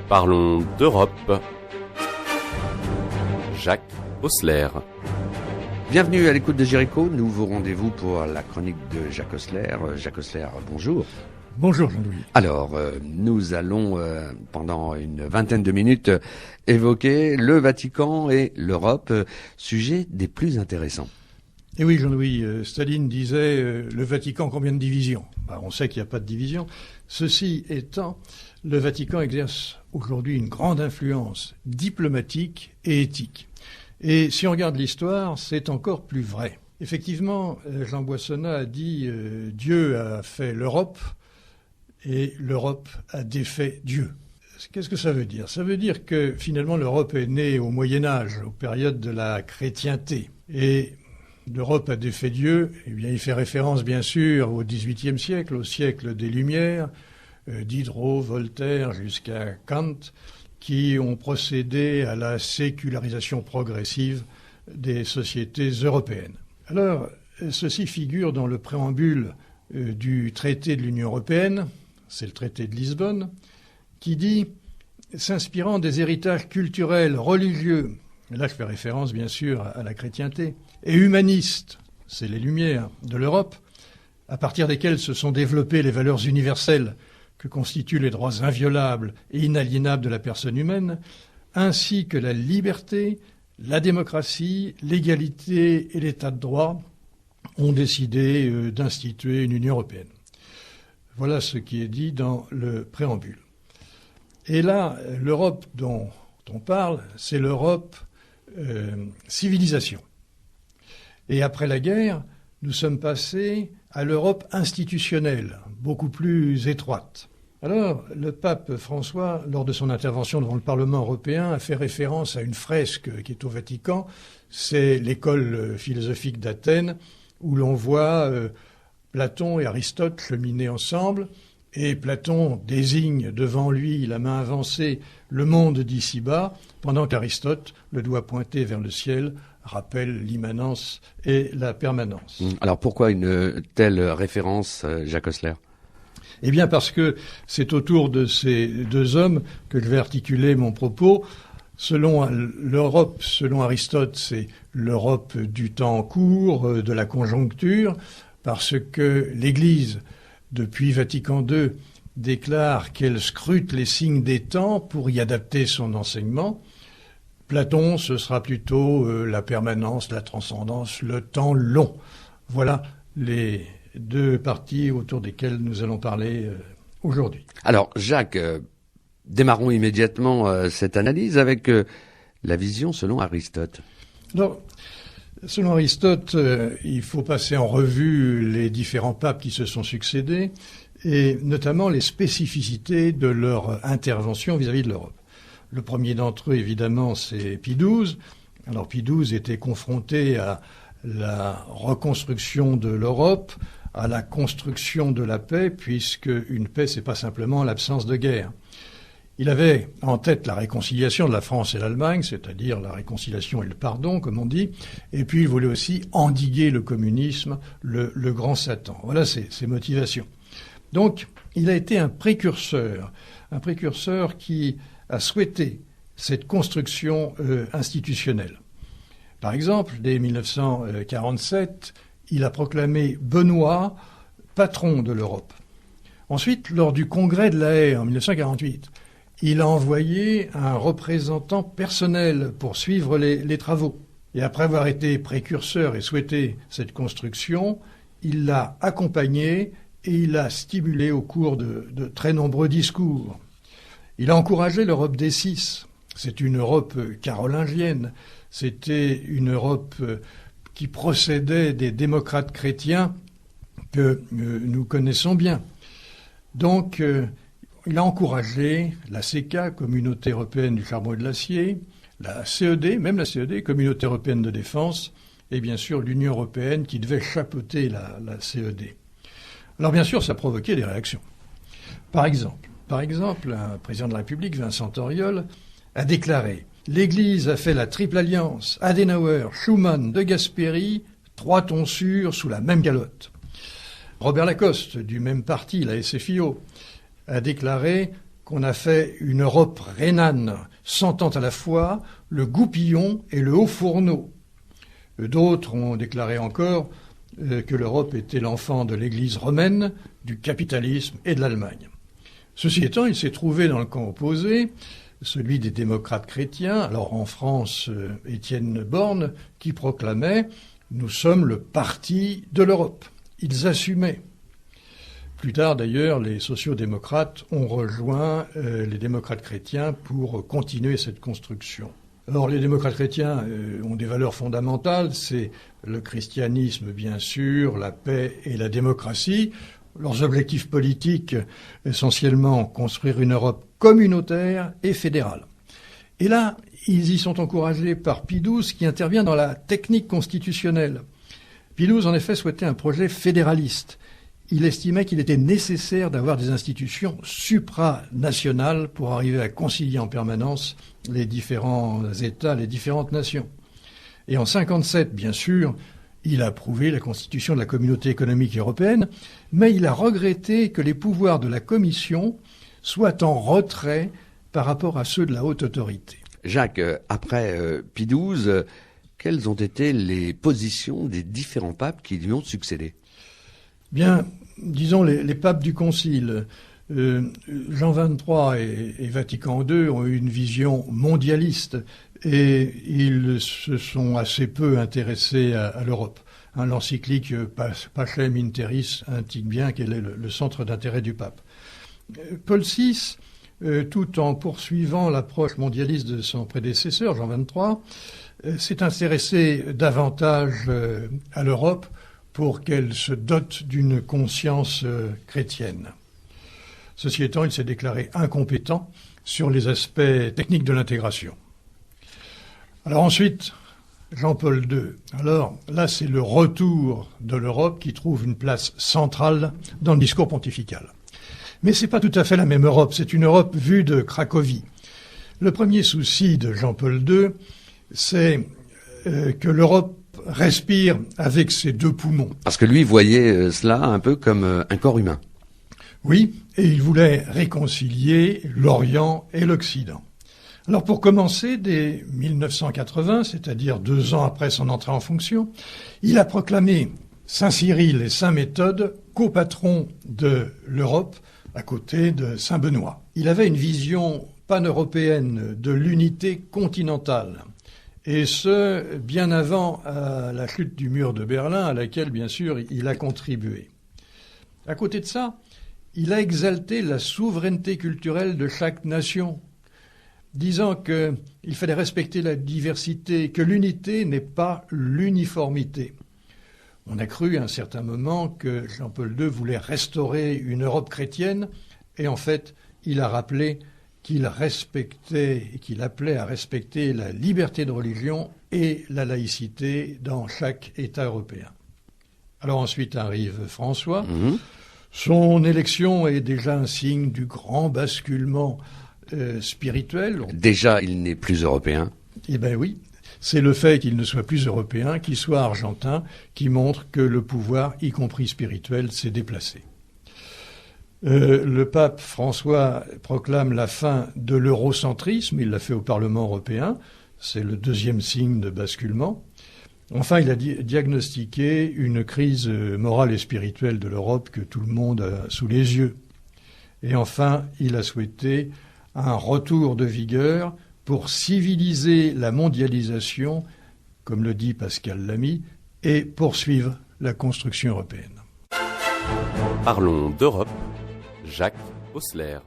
Parlons d'Europe. Jacques Osler. Bienvenue à l'écoute de Jéricho, nouveau rendez-vous pour la chronique de Jacques Osler. Jacques Osler, bonjour. Bonjour Jean-Louis. Alors, nous allons, pendant une vingtaine de minutes, évoquer le Vatican et l'Europe, sujet des plus intéressants. Et oui Jean-Louis, Staline disait le Vatican combien de divisions ? On sait qu'il n'y a pas de division. Ceci étant, le Vatican exerce aujourd'hui une grande influence diplomatique et éthique. Et si on regarde l'histoire, c'est encore plus vrai. Effectivement, Jean Boissonnat a dit Dieu a fait l'Europe et l'Europe a défait Dieu. Qu'est-ce que ça veut dire ? Ça veut dire que finalement l'Europe est née au Moyen-Âge, aux périodes de la chrétienté. Et l'Europe a défait Dieu, eh bien il fait référence bien sûr au XVIIIe siècle, au siècle des Lumières, Diderot, Voltaire jusqu'à Kant, qui ont procédé à la sécularisation progressive des sociétés européennes. Alors, ceci figure dans le préambule du traité de l'Union européenne, c'est le traité de Lisbonne, qui dit, s'inspirant des héritages culturels, religieux, et là je fais référence bien sûr à la chrétienté, et humanistes, c'est les Lumières de l'Europe, à partir desquelles se sont développées les valeurs universelles que constituent les droits inviolables et inaliénables de la personne humaine, ainsi que la liberté, la démocratie, l'égalité et l'état de droit, ont décidé d'instituer une Union européenne. Voilà ce qui est dit dans le préambule. Et là, l'Europe dont on parle, c'est l'Europe civilisation. Et après la guerre, nous sommes passés à l'Europe institutionnelle, beaucoup plus étroite. Alors, le pape François, lors de son intervention devant le Parlement européen, a fait référence à une fresque qui est au Vatican. C'est l'école philosophique d'Athènes, où l'on voit Platon et Aristote cheminer ensemble. Et Platon désigne devant lui, la main avancée, le monde d'ici-bas, pendant qu'Aristote, le doigt pointé vers le ciel, rappelle l'immanence et la permanence. Alors pourquoi une telle référence, Jacques Osler ? Eh bien parce que c'est autour de ces deux hommes que je vais articuler mon propos. Selon l'Europe, selon Aristote, c'est l'Europe du temps en cours, de la conjoncture, parce que l'Église, depuis Vatican II, déclare qu'elle scrute les signes des temps pour y adapter son enseignement. Platon, ce sera plutôt la permanence, la transcendance, le temps long. Voilà les deux parties autour desquelles nous allons parler aujourd'hui. Alors Jacques, démarrons immédiatement cette analyse avec la vision selon Aristote. Alors, selon Aristote, il faut passer en revue les différents papes qui se sont succédés et notamment les spécificités de leur intervention vis-à-vis de l'Europe. Le premier d'entre eux, évidemment, c'est Pie XII. Alors Pie XII était confronté à la reconstruction de l'Europe, à la construction de la paix, puisque une paix, c'est pas simplement l'absence de guerre. Il avait en tête la réconciliation de la France et l'Allemagne, c'est-à-dire la réconciliation et le pardon, comme on dit, et puis il voulait aussi endiguer le communisme, le grand Satan. Voilà ses motivations. Donc, il a été un précurseur qui a souhaité cette construction institutionnelle. Par exemple, dès 1947, il a proclamé Benoît patron de l'Europe. Ensuite, lors du congrès de La Haye en 1948, il a envoyé un représentant personnel pour suivre les travaux. Et après avoir été précurseur et souhaité cette construction, il l'a accompagné et il l'a stimulé au cours de très nombreux discours. Il a encouragé l'Europe des Six. C'est une Europe carolingienne. C'était une Europe qui procédait des démocrates chrétiens que nous connaissons bien. Donc, il a encouragé la CECA, Communauté européenne du charbon et de l'acier, la CED, même la CED, Communauté européenne de défense, et bien sûr l'Union européenne qui devait chapeauter la CED. Alors bien sûr, ça provoquait des réactions. Par exemple, un président de la République, Vincent Auriol, a déclaré « L'Église a fait la triple alliance, Adenauer, Schuman, De Gasperi, 3 tonsures sous la même calotte ». Robert Lacoste, du même parti, la SFIO, a déclaré qu'on a fait une Europe rhénane, sentant à la fois le goupillon et le haut fourneau. D'autres ont déclaré encore que l'Europe était l'enfant de l'Église romaine, du capitalisme et de l'Allemagne. Ceci étant, il s'est trouvé dans le camp opposé, celui des démocrates chrétiens, alors en France, Étienne Borne, qui proclamait « Nous sommes le parti de l'Europe ». Ils assumaient. Plus tard, d'ailleurs, les sociaux-démocrates ont rejoint les démocrates chrétiens pour continuer cette construction. Alors, les démocrates chrétiens ont des valeurs fondamentales, c'est le christianisme, bien sûr, la paix et la démocratie. Leurs objectifs politiques, essentiellement, construire une Europe communautaire et fédérale. Et là, ils y sont encouragés par Pie XII, qui intervient dans la technique constitutionnelle. Pie XII, en effet, souhaitait un projet fédéraliste. Il estimait qu'il était nécessaire d'avoir des institutions supranationales pour arriver à concilier en permanence les différents États, les différentes nations. Et en 1957, bien sûr, il a approuvé la constitution de la Communauté économique européenne, mais il a regretté que les pouvoirs de la Commission soient en retrait par rapport à ceux de la haute autorité. Jacques, après Pie XII, quelles ont été les positions des différents papes qui lui ont succédé ? Bien, disons les papes du Concile, Jean XXIII et Vatican II ont eu une vision mondialiste et ils se sont assez peu intéressés à l'Europe. L'encyclique Pacem in Terris indique bien quel est le centre d'intérêt du pape. Paul VI, tout en poursuivant l'approche mondialiste de son prédécesseur, Jean XXIII, s'est intéressé davantage à l'Europe pour qu'elle se dote d'une conscience chrétienne. Ceci étant, il s'est déclaré incompétent sur les aspects techniques de l'intégration. Alors ensuite, Jean-Paul II. Alors là, c'est le retour de l'Europe qui trouve une place centrale dans le discours pontifical. Mais c'est pas tout à fait la même Europe, c'est une Europe vue de Cracovie. Le premier souci de Jean-Paul II, c'est que l'Europe respire avec ses deux poumons. Parce que lui voyait cela un peu comme un corps humain. Oui, et il voulait réconcilier l'Orient et l'Occident. Alors pour commencer, dès 1980, c'est-à-dire 2 ans après son entrée en fonction, il a proclamé Saint Cyril et Saint Méthode copatrons de l'Europe à côté de Saint Benoît. Il avait une vision pan-européenne de l'unité continentale. Et ce, bien avant la chute du mur de Berlin, à laquelle, bien sûr, il a contribué. À côté de ça, il a exalté la souveraineté culturelle de chaque nation, disant qu'il fallait respecter la diversité, que l'unité n'est pas l'uniformité. On a cru à un certain moment que Jean-Paul II voulait restaurer une Europe chrétienne, et en fait, il a rappelé qu'il respectait et qu'il appelait à respecter la liberté de religion et la laïcité dans chaque État européen. Alors ensuite arrive François. Son élection est déjà un signe du grand basculement spirituel. Déjà, il n'est plus européen. Eh bien oui, c'est le fait qu'il ne soit plus européen, qu'il soit argentin, qui montre que le pouvoir, y compris spirituel, s'est déplacé. Le pape François proclame la fin de l'eurocentrisme, il l'a fait au Parlement européen, c'est le deuxième signe de basculement. Enfin, il a diagnostiqué une crise morale et spirituelle de l'Europe que tout le monde a sous les yeux. Et enfin, il a souhaité un retour de vigueur pour civiliser la mondialisation, comme le dit Pascal Lamy, et poursuivre la construction européenne. Parlons d'Europe. Jacques Osler.